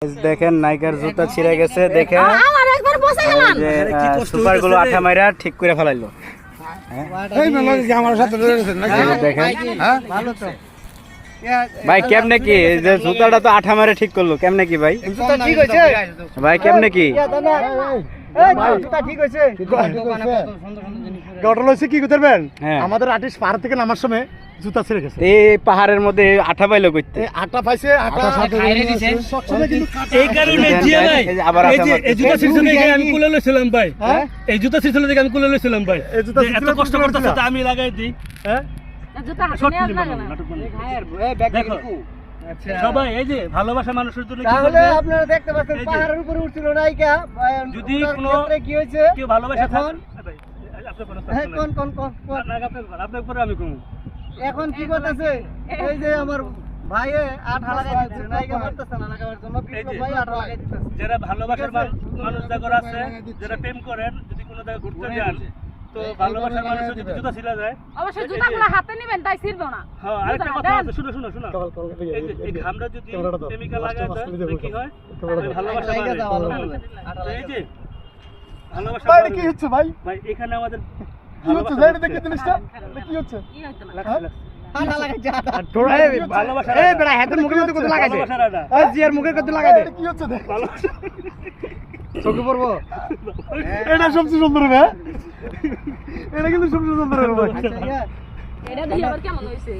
দেখেন নাইকার জুতা ছিঁড়ে গেছে, দেখেন সুপার গুলো আঠা মাইরা ঠিক করে ফেলাইলো। দেখেন ভাই কেমনে কি যে জুতাটা তো আঠা মারে ঠিক করলো, কেমনে কি ভাই? ভাই কেমনে কি কি করবেন? আমাদের আর্টিস্ট পাহাড় থেকে নামার সময় জুতা ছিঁড়ে গেছে। এই পাহাড়ের মধ্যে আঠা পাইলো করতে, আটা পাইছে, এই কারণে জিয়া ভাই আবার এই যে এই জুতা ছিঁড়ছিল দেখে আমি কুলে লইছিলাম ভাই। এই জুতা ছিঁড়ছিল দেখে আমি কুলে লইছিলাম ভাই। এত কষ্ট করতেছে তো আমি লাগাই দিই। হ্যাঁ জুতা হাতে লাগে না। দেখো সবাই এই যে ভালোবাসা মানুষের জন্য কি তাহলে আপনারা দেখতে পাচ্ছেন পাহাড়ের উপরে উঠছিল নায়িকা, যদি কোনো কি হয়েছে কেউ ভালোবাসা এখন আপনার পরে আমি কমু এখন কি করতেছে? এই যে আমার ভাইয়ে আঠা লাগাই দিচ্ছে, নায়িকা মারতেছে না লাগাবার জন্য, বিপ্লব ভাই আঠা লাগাই দিচ্ছে। যারা ভালোবাসার মানুষ যারা আছে, যারা প্রেম করেন, যদি কোনো জায়গায় ঘুরতে যান তো ভালোবাসার মানুষের যদি জুতা ছিলা যায় অবশ্যই জুতাগুলো হাতে নেবেন, তাই ছিড়বে না। হ্যাঁ আরেকটা কথা আছে, শুনো এই যে এই ঘামটা যদি কেমিক্যাল লাগায় দেয় তো কি হয়? ভালোবাসা বাড়ে। তো এই যে ভালোবাসা ভাই কি হচ্ছে ভাই? ভাই এখানে আমাদের কি হচ্ছে ভাই? এটা দেখতে জিনিসটা কি হচ্ছে? কি হইতো না আঠা লাগাইছে, আঠা তোরা ভালোবাসা এই বেড়া হাতের মুখের মধ্যে কত লাগাইছে, ভালোবাসাটা ওই জিয়ার মুখের কত লাগাই দে, কি হচ্ছে দেখ, ভালোবাসা চোখে পড়বো। এটা সবচেয়ে সুন্দর হবে, এটা কিন্তু সবচেয়ে সুন্দর হবে ভাই। এটা দিয়ে আবার কেমন হইছে?